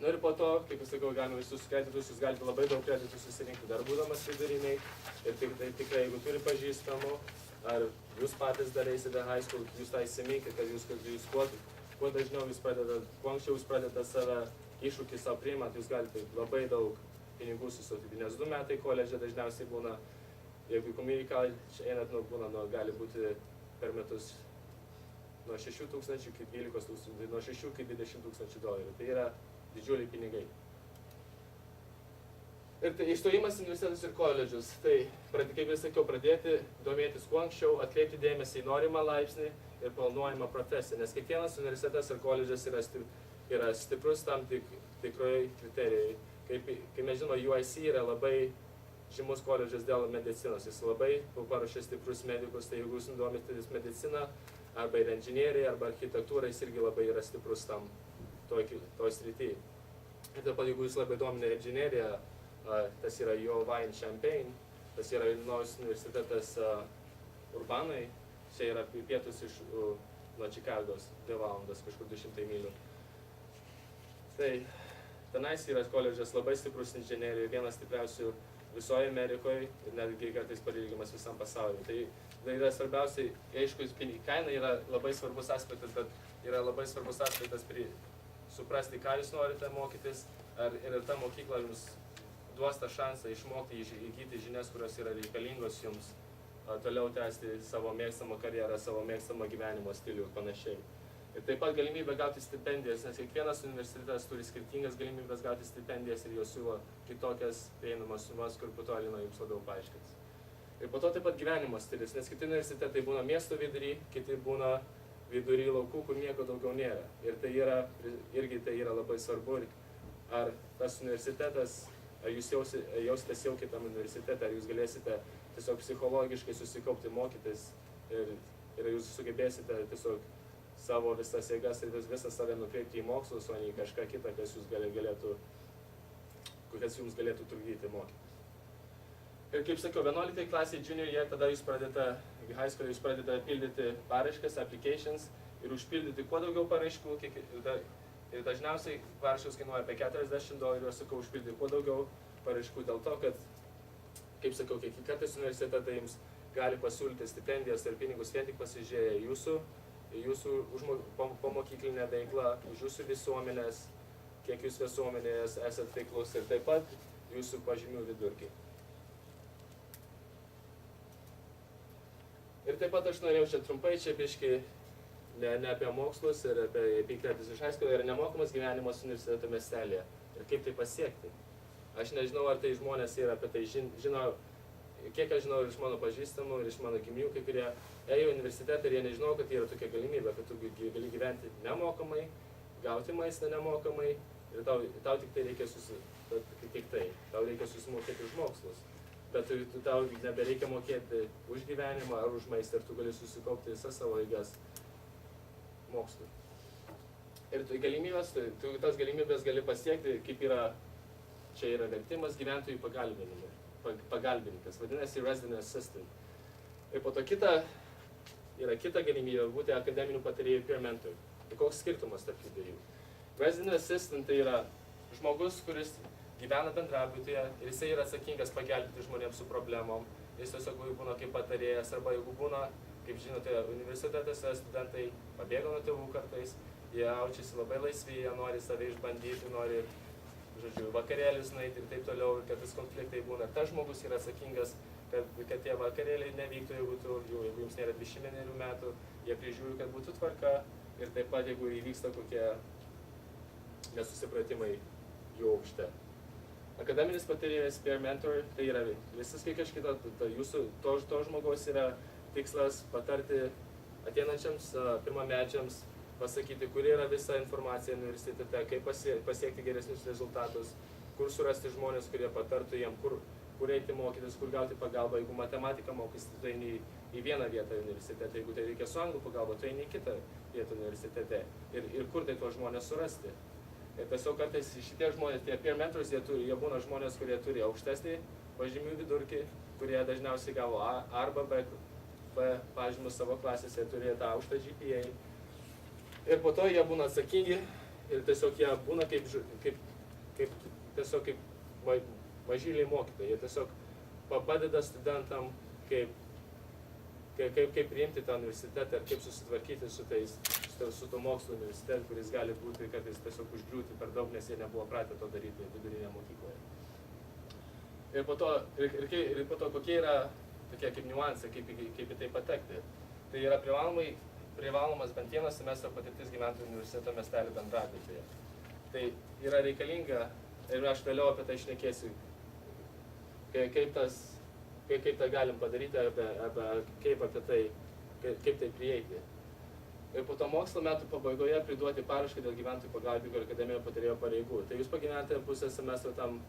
Nu ir po to, kaip aš sakau, galima visus kreditus, jūs galite labai daug kreditų susirinkti dar būdamas viduriniai. Ir tikrai, jeigu turi pažįstamų, ar jūs patys dar eisite high school, jūs tą įsiminkite, kad jūs kuo dažniau jūs pradedat, kuo anksčiau jūs pradedat save iššūkį savo priimant, jūs galite labai daug pinigų susitaupyti. Nes 2 metai koledže dažniausiai būna, jeigu į community college einat, gali būti per metus nuo 6 tūkstančių iki 12 tūkstančių, nuo 6 iki 20 tūkstančių dolerių. Tai yra didžiuliai pinigai. Ir tai išstojimas į universitetus ir koledžius. Tai, kaip jau sakiau, pradėti domėtis kuo anksčiau, atkreipti dėmesį į norimą laipsnį ir planuojamą profesiją. Nes kiekvienas universitetas ir koledžas yra stiprus tam tikroje kriterijai. Kaip mes žinome, UIC yra labai žymus koledžas dėl medicinos. Jis labai paruošia stiprus medikus, tai jeigu jūs domitės mediciną, arba ir inžinieriai, arba architektūra, jis irgi labai yra stiprus tam toj srityje. Ir taip pat, jeigu jūs labai domina inžinierija, tas yra U of I in Champaign, tas yra Illinois universitetas Urbanai, čia yra pietus nuo Čikagos, 2 valandas, kažkur 200 mylių. Tai tenais yra koledžas labai stiprus inžinierijoje, vienas stipriausių visoje Amerikoje ir netgi kartais palygimas visam pasauliu. Tai yra svarbiausiai, aišku, kaina yra labai svarbus aspektas, bet yra labai svarbus aspektas suprasti, ką jūs norite mokytis, ir ta mokykla jums duos tą šansą išmokti, įgyti žinias, kurios yra reikalingos jums, toliau tęsti savo mėgstamą karjerą, savo mėgstamą gyvenimo stilių ir panašiai. Ir taip pat galimybę gauti stipendijas, nes kiekvienas universitetas turi skirtingas galimybės gauti stipendijas ir jos siūlo kitokias prieinamas sumas, kur po to Alina jums labiau paaiškins. Ir po to taip pat gyvenimo stilius, nes kiti universitetai būna miesto vidury, kiti būna vidury laukų, kur nieko daugiau nėra. Ir tai yra labai svarbu, ar tas universitetas, ar jūs jausitės jau kitam universitete, ar jūs galėsite tiesiog psichologiškai susikaupti, mokytis ir jūs sugebėsite tiesiog savo visas jėgas ir visą save nukreipti į mokslus, o ne į kažką kitą, kas jums galėtų trukdyti mokytis. Ir kaip sakiau, 11 klasiai junior year, tada jūs pradedate, high school jūs pradedate pildyti paraiškas, applications ir užpildyti kuo daugiau paraiškų. Ir dažniausiai paraiškos kainuoja apie $40, aš sakau, užpildyti kuo daugiau paraiškų dėl to, kad, kaip sakau, kartais universitetai jums gali pasiūlyti stipendijas ir pinigus vien tik pasižiūrėję jūsų pomokyklinę veiklą, už jūsų visuomenės, kiek jūs visuomenės esat veiklus ir taip pat jūsų pažymių vidurkį. Ir taip pat aš norėjau čia trumpai, čia biškai ne apie mokslus ir apie kreditus iš high school, yra nemokamas gyvenimas universiteto miestelėje. Ir kaip tai pasiekti? Aš nežinau, ar tai žmonės yra apie tai žino, kiek aš žinau ir iš mano pažįstamų, ir iš mano giminių, kai kurie ėjo į universitetą ir jie nežinau, kad yra tokia galimybė, kad tu gali gyventi nemokamai, gauti maistą nemokamai ir tau tik tai reikia susimokėti už mokslus. Bet tau nebereikia mokėti už gyvenimą ar už maistą ir tu gali susikaupti visas savo jėgas mokslui. Ir tas galimybės gali pasiekti, kaip čia yra vertimas gyventojų pagalbininkas, vadinasi resident assistant. Ir po to kita galimybė būti akademinių patarėjų peer mentor. Tai koks skirtumas tarp jų dviejų? Resident assistant tai yra žmogus, kuris gyvena bendrabutyje ir jisai yra atsakingas pagelbėti žmonėms su problemom. Jis tiesiog būna kaip patarėjas, arba jeigu būna, kaip žinote, universitetuose studentai pabėga nuo tėvų kartais, jie jaučiasi labai laisvi, jie nori save išbandyti, nori, vakarėlius nueiti ir taip toliau, ir kad tas konfliktai būna. Ir tas žmogus yra atsakingas, kad tie vakarėliai nevyktų, jeigu jums nėra 21 metų, jie prižiūri, kad būtų tvarka, ir taip pat, jeigu įvyksta kokie nesusipratimai jų aukšte. Akademinis patarėjas peer mentor tai yra visiškai kažkito, to žmogaus yra tikslas patarti ateinančiams pirmamečiams, pasakyti, kur yra visa informacija universitete, kaip pasiekti geresnius rezultatus, kur surasti žmonės, kurie patartų jiem, kur eiti mokytis, kur gauti pagalbą. Jeigu matematiką mokysi, tu eini į vieną vietą universitete, jeigu tai reikia su anglų pagalba, tu eini į kitą vietą universitete. Ir kur tai tuos žmonės surasti. Ir tiesiog kartais šitie žmonės, tie peer mentors, jie būna žmonės, kurie turi aukštesnį pažymių vidurkį, kurie dažniausiai gavo A arba B pažymius savo klasėse, turėjo tą aukštą GPA. Ir po to jie būna atsakingi ir tiesiog jie būna kaip tiesiog kaip mažyliai mokytojai. Jie tiesiog padeda studentam, kaip priimti tą universitetą ir kaip susitvarkyti su to mokslo universitetu, kuris gali būti kartais tiesiog užgriūti per daug, nes jie nebuvo pratę to daryti vidurinėje mokykloje. Ir po to kokie yra tokie kaip niuansai, kaip į tai patekti. Tai yra privalomas bent vienas semestro patirtis gyventojų universiteto miestelio bendravietėje. Tai yra reikalinga, ir aš vėliau apie tai šnekėsiu, kaip tą galim padaryti, kaip tai prieiti. Ir po to mokslo metų pabaigoje priduoti parašką dėl gyventojų pagalbingo ir akademinio patarėjo pareigų. Tai jūs pagyvenate pusę semestro tam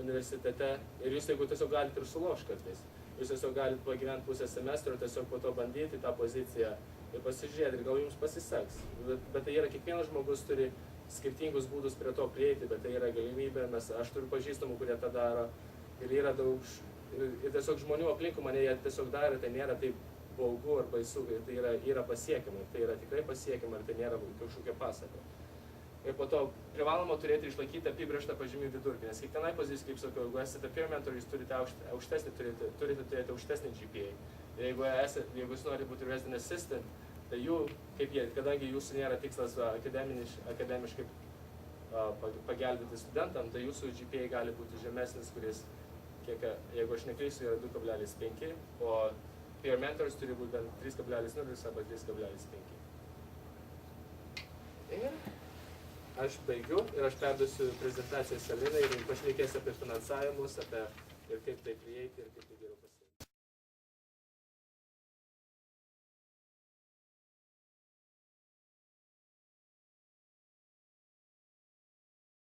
universitete ir jūs jeigu tiesiog galite ir sulošti kartais. Jūs tiesiog galite pagyventi pusę semestro ir tiesiog po to bandyti tą poziciją ir pasižiūrėti ir gal jums pasiseks. Bet tai yra, kiekvienas žmogus turi skirtingus būdus prie to prieiti, bet tai yra galimybė, aš turiu pažįstamų, kurie tą daro ir yra daug, ir tiesiog žmonių aplinkų mane jie tiesiog daro, tai nėra taip baugu ar baisu, tai yra pasiekiama, tai yra tikrai pasiekiama ir tai nėra kažkokia pasaka. Ir po to privaloma turėti išlaikyti apibrėžtą pažymių vidurkį, nes kiekvienai pozicijai, kaip sakau, jeigu esate peer mentor, jūs turite turėti aukštesnį GPA. Ir jeigu jūs norite būti resident assistant, tai kadangi jūsų nėra tikslas akademiškai pagelbėti studentam, tai jūsų GPA gali būti žemesnis, kuris, jeigu aš neklysiu, yra 2,5, o peer mentors turi būti bent 3,0 arba 3,5. Ir aš baigiu ir aš perduosiu prezentaciją Selinai ir pašnekėsiu apie finansavimus, ir kaip tai prieiti ir kaip tai geriau pasiekti.